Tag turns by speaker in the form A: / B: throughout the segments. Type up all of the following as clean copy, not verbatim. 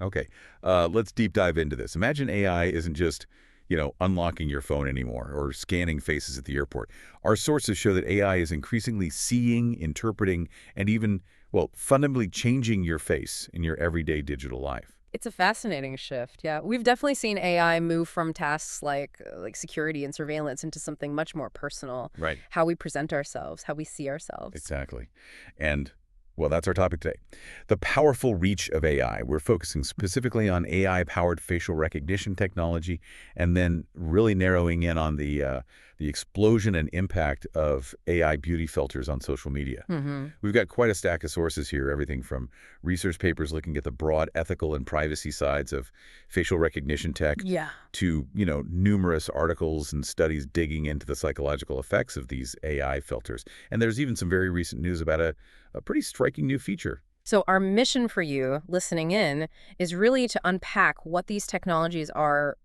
A: Okay, let's deep dive into this. Imagine AI isn't just, unlocking your phone anymore or scanning faces at the airport. Our sources show that AI is increasingly seeing, interpreting, and even, well, fundamentally changing your face in your everyday digital life.
B: It's a fascinating shift. Yeah, we've definitely seen AI move from tasks like security and surveillance into something much more personal.
A: Right.
B: How we present ourselves, how we see ourselves.
A: Exactly. And, well, that's our topic today. The powerful reach of AI. We're focusing specifically on AI-powered facial recognition technology, and then really narrowing in on the explosion and impact of AI beauty filters on social media.
B: Hmm.
A: We've got quite a stack of sources here, everything from research papers looking at the broad ethical and privacy sides of facial recognition tech
B: Yeah.
A: to, numerous articles and studies digging into the psychological effects of these AI filters. And there's even some very recent news about a pretty striking new feature.
B: So, our mission for you listening in is really to unpack what these technologies are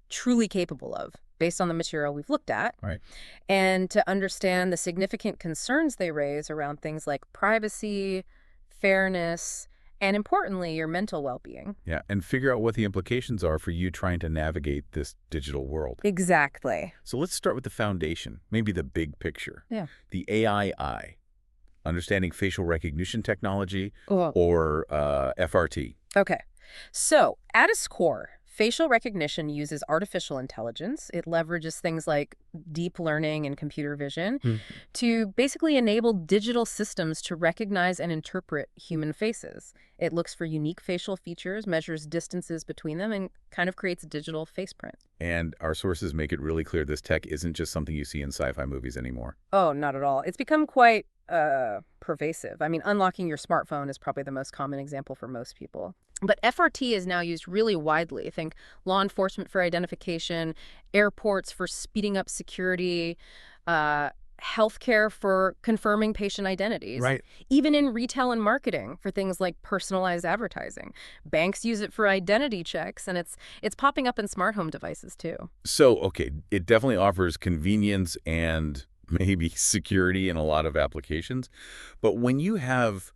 B: truly capable of based on the material we've looked at,
A: Right.
B: and to understand the significant concerns they raise around things like privacy, fairness, and importantly, your mental well being.
A: Yeah, and figure out what the implications are for you trying to navigate this digital world.
B: Exactly.
A: So let's start with the foundation, maybe the big picture,
B: Yeah.
A: the AI eye. Understanding facial recognition technology,
B: Oh.
A: or FRT.
B: Okay. So, at its core, facial recognition uses artificial intelligence. It leverages things like deep learning and computer vision
A: Hmm.
B: to basically enable digital systems to recognize and interpret human faces. It looks for unique facial features, measures distances between them, and kind of creates a digital face print.
A: And our sources make it really clear this tech isn't just something you see in sci-fi movies anymore.
B: Oh, not at all. It's become quite pervasive. I mean, unlocking your smartphone is probably the most common example for most people. But FRT is now used really widely. Think law enforcement for identification, airports for speeding up security, uh, healthcare for confirming patient identities,
A: Right.
B: even in retail and marketing for things like personalized advertising. Banks use it for identity checks, and it's popping up in smart home devices too.
A: So, okay, it definitely offers convenience and maybe security in a lot of applications. But when you have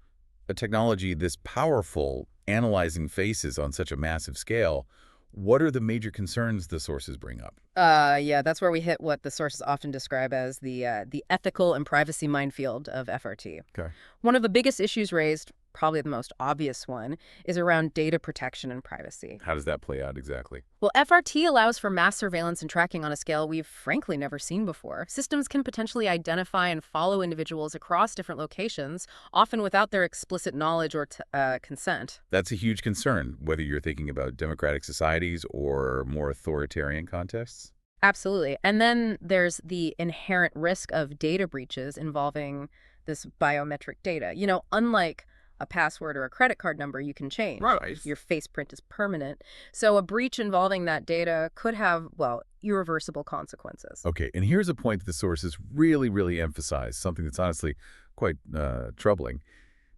A: a technology this powerful, analyzing faces on such a massive scale, what are the major concerns the sources bring up?
B: Yeah, that's where we hit what the sources often describe as the ethical and privacy minefield of FRT.
A: Okay.
B: One of the biggest issues raised, probably the most obvious one, is around data protection and privacy.
A: How does that play out exactly?
B: Well, FRT allows for mass surveillance and tracking on a scale we've frankly never seen before. Systems can potentially identify and follow individuals across different locations, often without their explicit knowledge or consent.
A: That's a huge concern, whether you're thinking about democratic societies or more authoritarian contexts.
B: Absolutely. And then there's the inherent risk of data breaches involving this biometric data. Unlike a password or a credit card number you can change,
A: Right.
B: your face print is permanent. So a breach involving that data could have, well, irreversible consequences.
A: Okay, and here's a point that the sources really, really emphasize, something that's honestly quite troubling.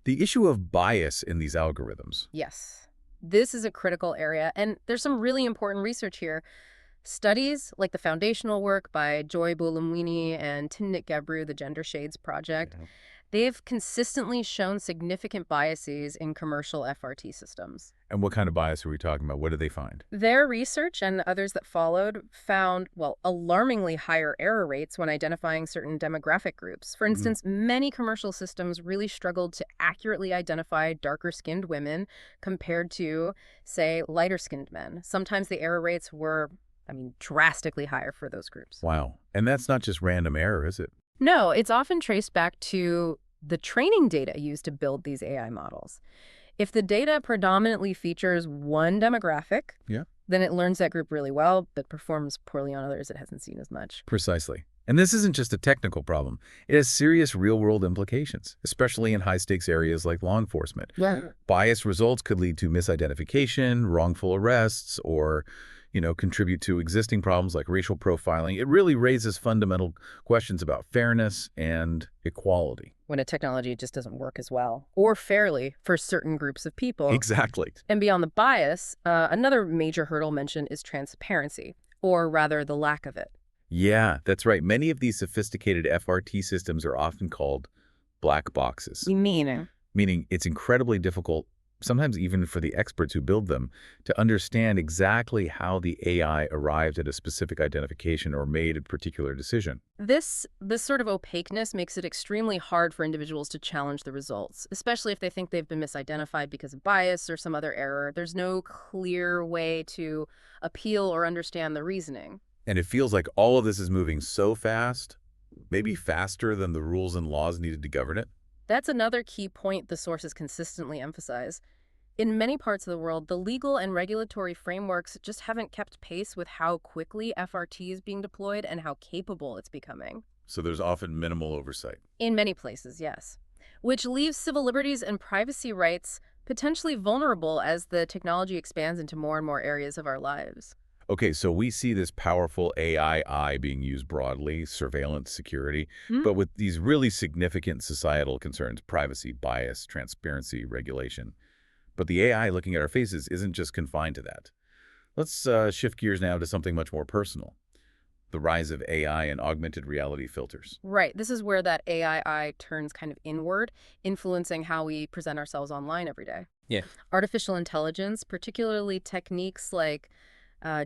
A: The issue of bias in these algorithms.
B: Yes. This is a critical area, and there's some really important research here. Studies like the foundational work by Joy Buolamwini and Timnit Gebru, the Gender Shades Project,
A: Yeah.
B: they've consistently shown significant biases in commercial FRT systems.
A: And what kind of bias are we talking about? What did they find?
B: Their research and others that followed found, well, alarmingly higher error rates when identifying certain demographic groups. For
A: Mm.
B: instance, many commercial systems really struggled to accurately identify darker-skinned women compared to, say, lighter-skinned men. Sometimes the error rates were, drastically higher for those groups.
A: Wow. And that's not just random error, is it?
B: No, it's often traced back to the training data used to build these AI models. If the data predominantly features one demographic,
A: Yeah.
B: then it learns that group really well, but performs poorly on others it hasn't seen as much.
A: Precisely. And this isn't just a technical problem. It has serious real-world implications, especially in high-stakes areas like law enforcement.
B: Yeah.
A: Biased results could lead to misidentification, wrongful arrests, or, contribute to existing problems like racial profiling. It really raises fundamental questions about fairness and equality.
B: When a technology just doesn't work as well or fairly for certain groups of people.
A: Exactly.
B: And beyond the bias, another major hurdle mentioned is transparency, or rather the lack of it.
A: Yeah, that's right. Many of these sophisticated FRT systems are often called black boxes,
B: Meaning?
A: meaning it's incredibly difficult sometimes even for the experts who build them, to understand exactly how the AI arrived at a specific identification or made a particular decision.
B: This sort of opaqueness makes it extremely hard for individuals to challenge the results, especially if they think they've been misidentified because of bias or some other error. There's no clear way to appeal or understand the reasoning.
A: And it feels like all of this is moving so fast, maybe faster than the rules and laws needed to govern it.
B: That's another key point the sources consistently emphasize. In many parts of the world, the legal and regulatory frameworks just haven't kept pace with how quickly FRT is being deployed and how capable it's becoming.
A: So there's often minimal oversight.
B: In many places, yes. Which leaves civil liberties and privacy rights potentially vulnerable as the technology expands into more and more areas of our lives.
A: Okay, so we see this powerful AI being used broadly, surveillance, security, but with these really significant societal concerns, privacy, bias, transparency, regulation. But the AI looking at our faces isn't just confined to that. Let's shift gears now to something much more personal. The rise of AI and augmented reality filters.
B: Right. This is where that AI turns kind of inward, influencing how we present ourselves online every day.
A: Yeah.
B: Artificial intelligence, particularly techniques like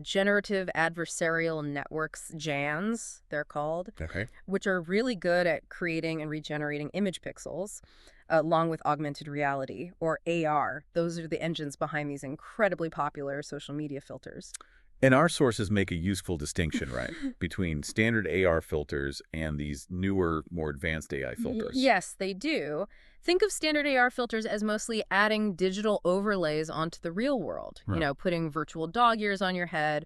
B: generative adversarial networks, GANs, they're called,
A: Okay.
B: which are really good at creating and regenerating image pixels, along with augmented reality, or AR. Those are the engines behind these incredibly popular social media filters.
A: And our sources make a useful distinction, right, between standard AR filters and these newer, more advanced AI filters.
B: Yes, they do. Think of standard AR filters as mostly adding digital overlays onto the real world,
A: Huh.
B: putting virtual dog ears on your head,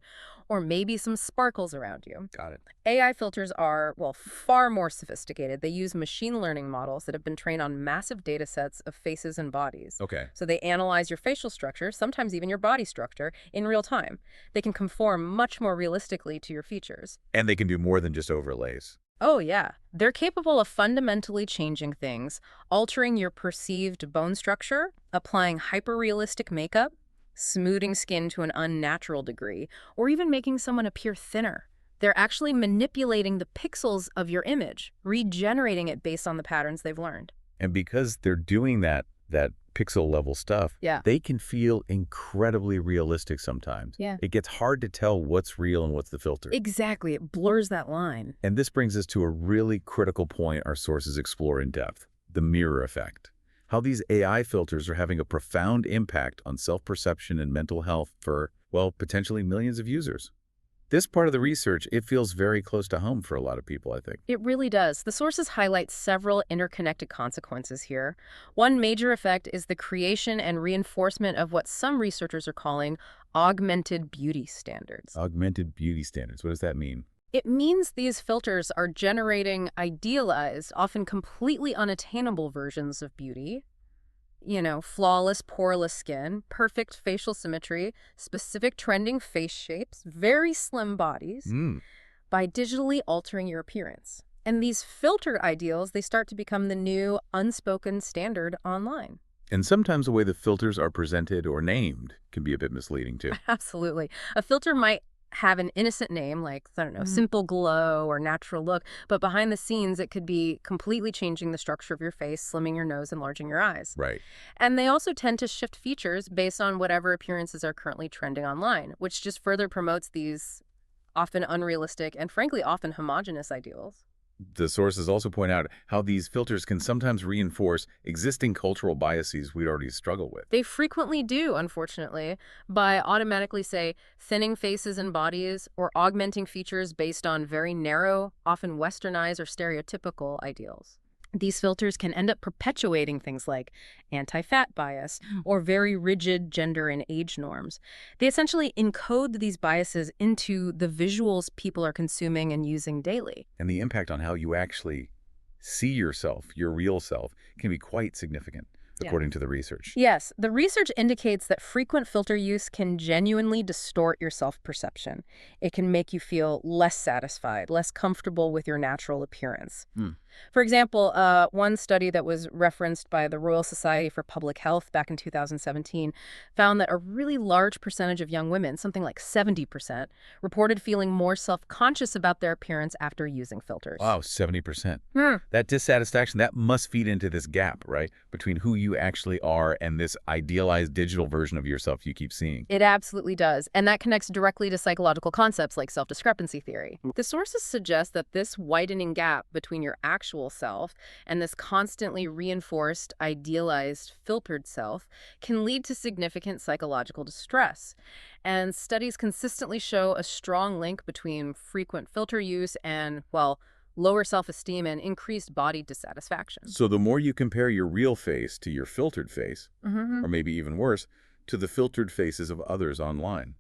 B: or maybe some sparkles around you.
A: Got it.
B: AI filters are, well, far more sophisticated. They use machine learning models that have been trained on massive data sets of faces and bodies.
A: Okay.
B: So they analyze your facial structure, sometimes even your body structure, in real time. They can conform much more realistically to your features.
A: And they can do more than just overlays.
B: Oh, yeah. They're capable of fundamentally changing things, altering your perceived bone structure, applying hyper-realistic makeup, smoothing skin to an unnatural degree, or even making someone appear thinner. They're actually manipulating the pixels of your image, regenerating it based on the patterns they've learned.
A: And because they're doing that pixel level stuff,
B: Yeah.
A: they can feel incredibly realistic sometimes.
B: Yeah.
A: It gets hard to tell what's real and what's the filter.
B: Exactly. It blurs that line.
A: And this brings us to a really critical point our sources explore in depth, the mirror effect. How these AI filters are having a profound impact on self-perception and mental health for, well, potentially millions of users. This part of the research, it feels very close to home for a lot of people, I think.
B: It really does. The sources highlight several interconnected consequences here. One major effect is the creation and reinforcement of what some researchers are calling augmented beauty standards.
A: Augmented beauty standards, what does that mean?
B: It means these filters are generating idealized, often completely unattainable versions of beauty. Flawless, poreless skin, perfect facial symmetry, specific trending face shapes, very slim bodies, by digitally altering your appearance. And these filtered ideals, they start to become the new unspoken standard online.
A: And sometimes the way the filters are presented or named can be a bit misleading too.
B: Absolutely. A filter might have an innocent name like, I don't know, simple glow or natural look, but behind the scenes, it could be completely changing the structure of your face, slimming your nose, enlarging your eyes.
A: Right.
B: And they also tend to shift features based on whatever appearances are currently trending online, which just further promotes these often unrealistic and frankly often homogenous ideals.
A: The sources also point out how these filters can sometimes reinforce existing cultural biases we'd already struggle with.
B: They frequently do, unfortunately, by automatically, say, thinning faces and bodies or augmenting features based on very narrow, often westernized or stereotypical ideals. These filters can end up perpetuating things like anti-fat bias or very rigid gender and age norms. They essentially encode these biases into the visuals people are consuming and using daily.
A: And the impact on how you actually see yourself, your real self, can be quite significant, according to the research.
B: Yes, the research indicates that frequent filter use can genuinely distort your self-perception. It can make you feel less satisfied, less comfortable with your natural appearance. For example, one study that was referenced by the Royal Society for Public Health back in 2017 found that a really large percentage of young women, something like 70%, reported feeling more self-conscious about their appearance after using filters.
A: Wow, 70%.
B: Hmm.
A: That dissatisfaction, that must feed into this gap, right? Between who you actually are and this idealized digital version of yourself you keep seeing.
B: It absolutely does, and that connects directly to psychological concepts like self-discrepancy theory. The sources suggest that this widening gap between your actual self and this constantly reinforced, idealized, filtered self can lead to significant psychological distress. And studies consistently show a strong link between frequent filter use and, well, lower self-esteem and increased body dissatisfaction.
A: So the more you compare your real face to your filtered face,
B: Mm-hmm.
A: or maybe even worse, to the filtered faces of others online.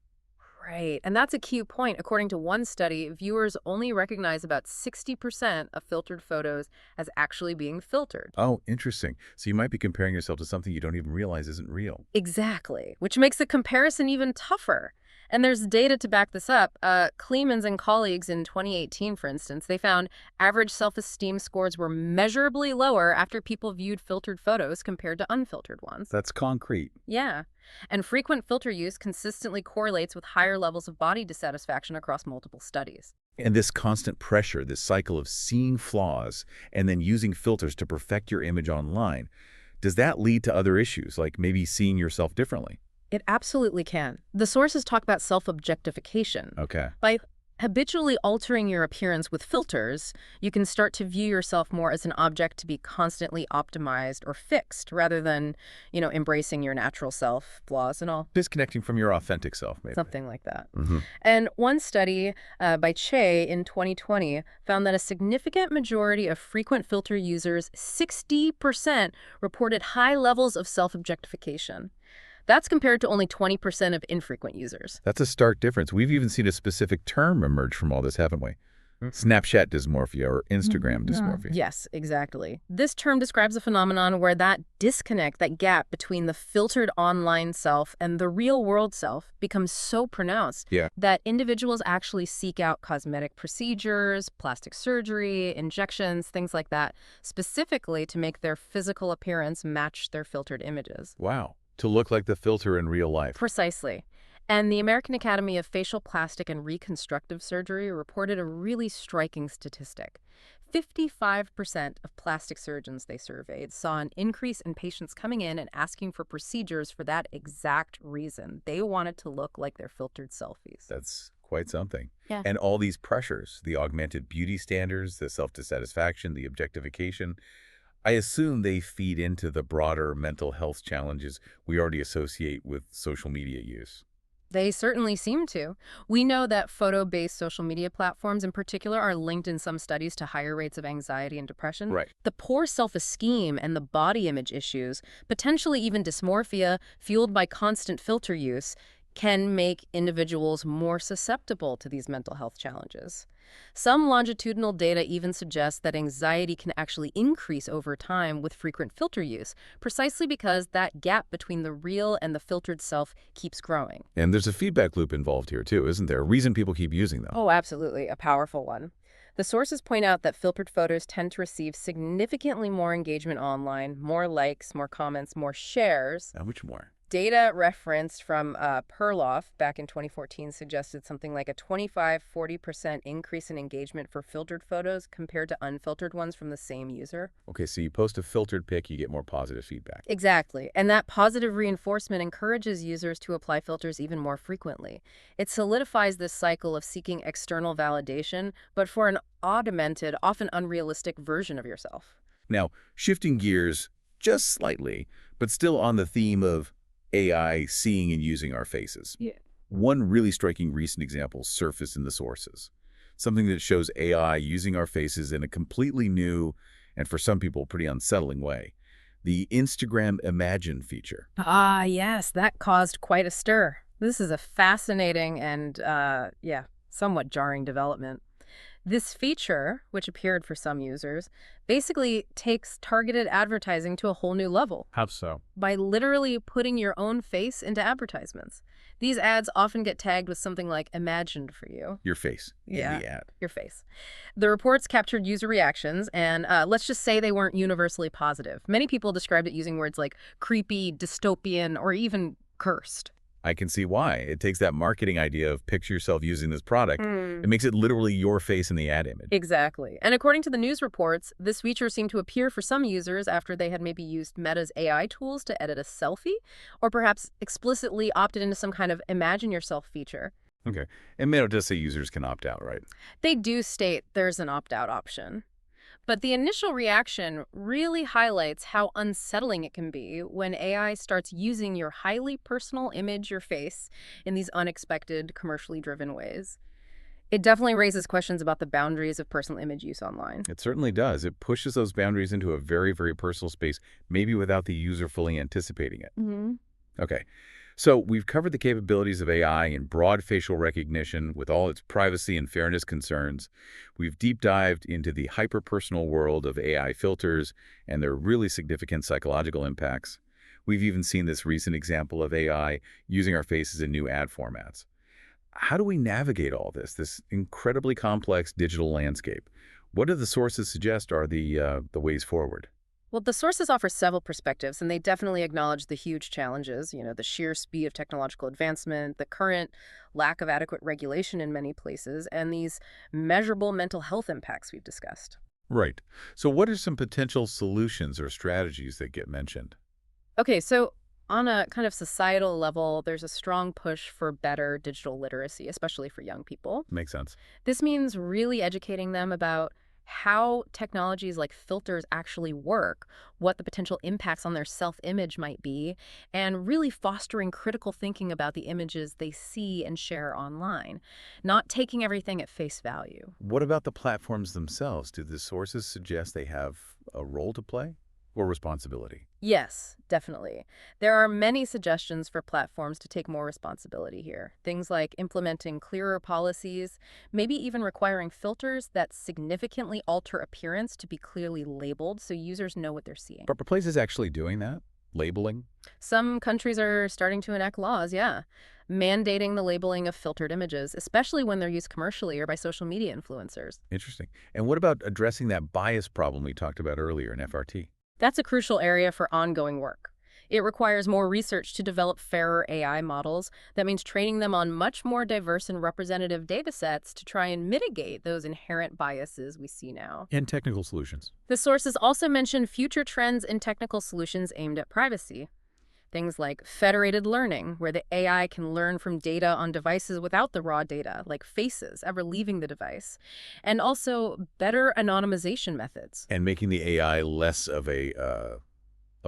B: Right. And that's a key point. According to one study, viewers only recognize about 60% of filtered photos as actually being filtered.
A: Oh, interesting. So you might be comparing yourself to something you don't even realize isn't real.
B: Exactly, which makes the comparison even tougher. And there's data to back this up. Kleemans and colleagues in 2018, for instance, they found average self-esteem scores were measurably lower after people viewed filtered photos compared to unfiltered ones.
A: That's concrete.
B: Yeah. And frequent filter use consistently correlates with higher levels of body dissatisfaction across multiple studies.
A: And this constant pressure, this cycle of seeing flaws and then using filters to perfect your image online, does that lead to other issues, like maybe seeing yourself differently?
B: It absolutely can. The sources talk about self-objectification.
A: Okay.
B: By habitually altering your appearance with filters, you can start to view yourself more as an object to be constantly optimized or fixed rather than, embracing your natural self, flaws and all.
A: Disconnecting from your authentic self, maybe.
B: Something like that.
A: Mm-hmm.
B: And one study by Che in 2020 found that a significant majority of frequent filter users, 60%, reported high levels of self-objectification. That's compared to only 20% of infrequent users.
A: That's a stark difference. We've even seen a specific term emerge from all this, haven't we? Snapchat dysmorphia or Instagram dysmorphia.
B: Yes, exactly. This term describes a phenomenon where that disconnect, that gap between the filtered online self and the real world self becomes so pronounced that individuals actually seek out cosmetic procedures, plastic surgery, injections, things like that, specifically to make their physical appearance match their filtered images.
A: Wow. To look like the filter in real life.
B: Precisely. And the American Academy of Facial Plastic and Reconstructive Surgery reported a really striking statistic. 55% of plastic surgeons they surveyed saw an increase in patients coming in and asking for procedures for that exact reason. They wanted to look like their filtered selfies.
A: That's quite something.
B: Yeah.
A: And all these pressures, the augmented beauty standards, the self-dissatisfaction, the objectification, I assume they feed into the broader mental health challenges we already associate with social media use.
B: They certainly seem to. We know that photo-based social media platforms in particular are linked in some studies to higher rates of anxiety and depression.
A: Right.
B: The poor self-esteem and the body image issues, potentially even dysmorphia fueled by constant filter use, can make individuals more susceptible to these mental health challenges. Some longitudinal data even suggest that anxiety can actually increase over time with frequent filter use, precisely because that gap between the real and the filtered self keeps growing.
A: And there's a feedback loop involved here too, isn't there? A reason people keep using them.
B: Oh, absolutely. A powerful one. The sources point out that filtered photos tend to receive significantly more engagement online, more likes, more comments, more shares.
A: How much more?
B: Data referenced from Perloff back in 2014 suggested something like a 25–40% increase in engagement for filtered photos compared to unfiltered ones from the same user.
A: Okay, so you post a filtered pic, you get more positive feedback.
B: Exactly. And that positive reinforcement encourages users to apply filters even more frequently. It solidifies this cycle of seeking external validation, but for an augmented, often unrealistic version of yourself.
A: Now, shifting gears just slightly, but still on the theme of AI seeing and using our faces.
B: Yeah.
A: One really striking recent example surfaced in the sources. Something that shows AI using our faces in a completely new, and for some people, pretty unsettling way. The Instagram Imagine feature.
B: Ah, yes, that caused quite a stir. This is a fascinating and, somewhat jarring development. This feature, which appeared for some users, basically takes targeted advertising to a whole new level
A: How so?
B: by literally putting your own face into advertisements. These ads often get tagged with something like imagined for you.
A: Your face in
B: Yeah,
A: the ad.
B: your face. The reports captured user reactions, and let's just say they weren't universally positive. Many people described it using words like creepy, dystopian, or even cursed.
A: I can see why. It takes that marketing idea of picture yourself using this product. It makes it literally your face in the ad image.
B: Exactly. And according to the news reports, this feature seemed to appear for some users after they had maybe used Meta's AI tools to edit a selfie, or perhaps explicitly opted into some kind of imagine yourself feature.
A: Okay. And Meta does say users can opt out, right?
B: They do state there's an opt-out option. But the initial reaction really highlights how unsettling it can be when AI starts using your highly personal image, your face, in these unexpected, commercially driven ways. It definitely raises questions about the boundaries of personal image use online.
A: It certainly does. It pushes those boundaries into a very, very personal space, maybe without the user fully anticipating it.
B: Hmm.
A: Okay. So we've covered the capabilities of AI in broad facial recognition with all its privacy and fairness concerns. We've deep dived into the hyper-personal world of AI filters and their really significant psychological impacts. We've even seen this recent example of AI using our faces in new ad formats. How do we navigate all this incredibly complex digital landscape? What do the sources suggest are the ways forward?
B: Well, the sources offer several perspectives, and they definitely acknowledge the huge challenges, the sheer speed of technological advancement, the current lack of adequate regulation in many places, and these measurable mental health impacts we've discussed.
A: Right. So what are some potential solutions or strategies that get mentioned?
B: Okay, so on a kind of societal level, there's a strong push for better digital literacy, especially for young people.
A: Makes sense.
B: This means really educating them about how technologies like filters actually work, what the potential impacts on their self-image might be, and really fostering critical thinking about the images they see and share online, not taking everything at face value.
A: What about the platforms themselves? Do the sources suggest they have a role to play or responsibility?
B: Yes, definitely. There are many suggestions for platforms to take more responsibility here. Things like implementing clearer policies, maybe even requiring filters that significantly alter appearance to be clearly labeled so users know what they're seeing.
A: But are places actually doing that? Labeling?
B: Some countries are starting to enact laws, yeah, mandating the labeling of filtered images, especially when they're used commercially or by social media influencers.
A: Interesting. And what about addressing that bias problem we talked about earlier in FRT?
B: That's a crucial area for ongoing work. It requires more research to develop fairer AI models. That means training them on much more diverse and representative data sets to try and mitigate those inherent biases we see now.
A: And technical solutions.
B: The sources also mention future trends in technical solutions aimed at privacy. Things like federated learning, where the AI can learn from data on devices without the raw data, like faces, ever leaving the device. And also better anonymization methods.
A: And making the AI less of a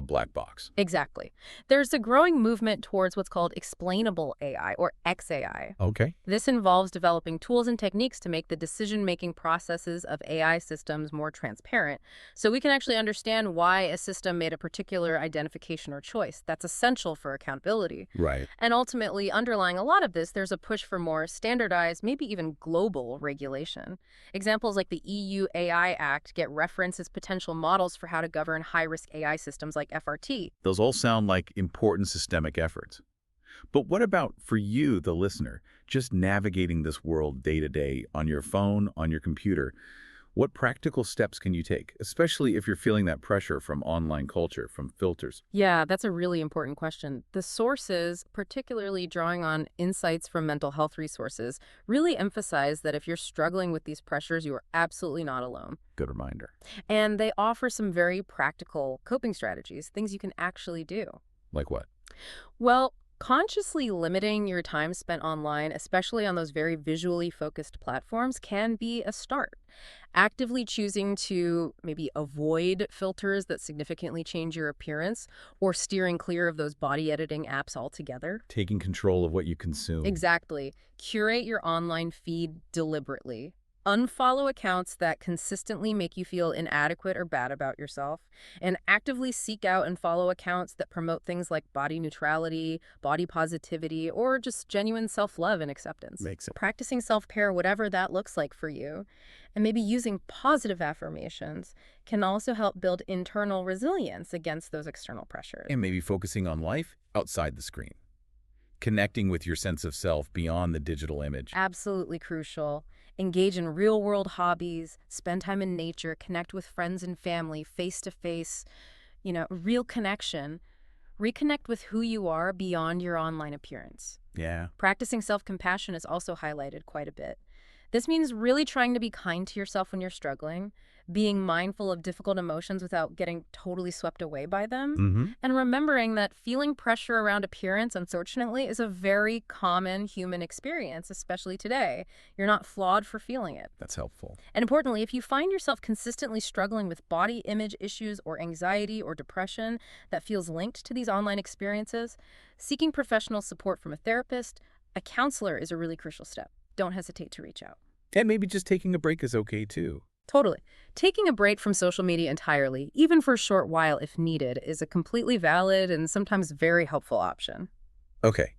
A: black box.
B: Exactly. There's a growing movement towards what's called explainable AI, or XAI.
A: Okay.
B: This involves developing tools and techniques to make the decision-making processes of AI systems more transparent, so we can actually understand why a system made a particular identification or choice. That's essential for accountability.
A: Right.
B: And ultimately, underlying a lot of this, there's a push for more standardized, maybe even global regulation. Examples like the EU AI Act get referenced as potential models for how to govern high-risk AI systems like FRT.
A: Those all sound like important systemic efforts. But what about for you, the listener, just navigating this world day to day on your phone, on your computer? What practical steps can you take, especially if you're feeling that pressure from online culture, from filters?
B: Yeah, that's a really important question. The sources, particularly drawing on insights from mental health resources, really emphasize that if you're struggling with these pressures, you are absolutely not alone.
A: Good reminder.
B: And they offer some very practical coping strategies, things you can actually do.
A: Like what?
B: Well, consciously limiting your time spent online, especially on those very visually focused platforms, can be a start. Actively choosing to maybe avoid filters that significantly change your appearance or steering clear of those body editing apps altogether.
A: Taking control of what you consume.
B: Exactly. Curate your online feed deliberately. Unfollow accounts that consistently make you feel inadequate or bad about yourself, and actively seek out and follow accounts that promote things like body neutrality, body positivity, or just genuine self-love and acceptance.
C: Makes sense.
B: Practicing self-care, whatever that looks like for you, and maybe using positive affirmations can also help build internal resilience against those external pressures.
A: And maybe focusing on life outside the screen, connecting with your sense of self beyond the digital image.
B: Absolutely crucial. Engage in real-world hobbies, spend time in nature, connect with friends and family face to face, real connection. Reconnect with who you are beyond your online appearance.
A: Yeah.
B: Practicing self-compassion is also highlighted quite a bit. This means really trying to be kind to yourself when you're struggling, being mindful of difficult emotions without getting totally swept away by them,
A: Mm-hmm.
B: and remembering that feeling pressure around appearance, unfortunately, is a very common human experience, especially today. You're not flawed for feeling it.
A: That's helpful.
B: And importantly, if you find yourself consistently struggling with body image issues or anxiety or depression that feels linked to these online experiences, seeking professional support from a therapist, a counselor is a really crucial step. Don't hesitate to reach out.
A: And maybe just taking a break is okay too.
B: Totally. Taking a break from social media entirely, even for a short while if needed, is a completely valid and sometimes very helpful option.
A: Okay.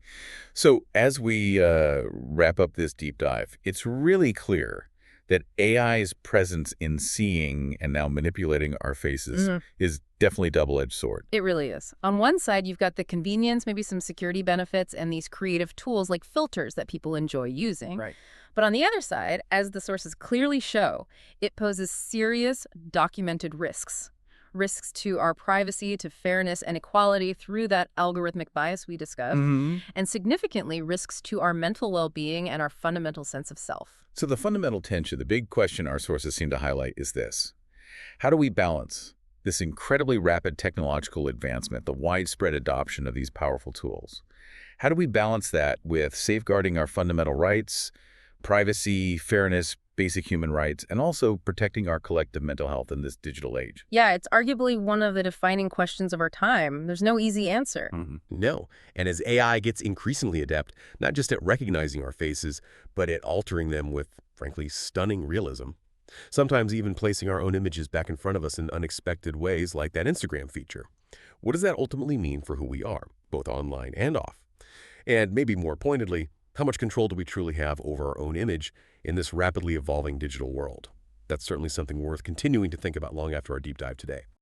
A: So as we wrap up this deep dive, it's really clear that AI's presence in seeing and now manipulating our faces is definitely a double-edged sword.
B: It really is. On one side, you've got the convenience, maybe some security benefits, and these creative tools like filters that people enjoy using.
C: Right.
B: But on the other side, as the sources clearly show, it poses serious, documented risks. Risks to our privacy, to fairness and equality through that algorithmic bias we discussed, and significantly risks to our mental well-being and our fundamental sense of self.
A: So the fundamental tension, the big question our sources seem to highlight is this. How do we balance this incredibly rapid technological advancement, the widespread adoption of these powerful tools? How do we balance that with safeguarding our fundamental rights, privacy, fairness, basic human rights, and also protecting our collective mental health in this digital age?
B: Yeah, it's arguably one of the defining questions of our time. There's no easy answer.
C: No. And as AI gets increasingly adept, not just at recognizing our faces, but at altering them with, frankly, stunning realism, sometimes even placing our own images back in front of us in unexpected ways like that Instagram feature. What does that ultimately mean for who we are, both online and off? And maybe more pointedly, how much control do we truly have over our own image in this rapidly evolving digital world? That's certainly something worth continuing to think about long after our deep dive today.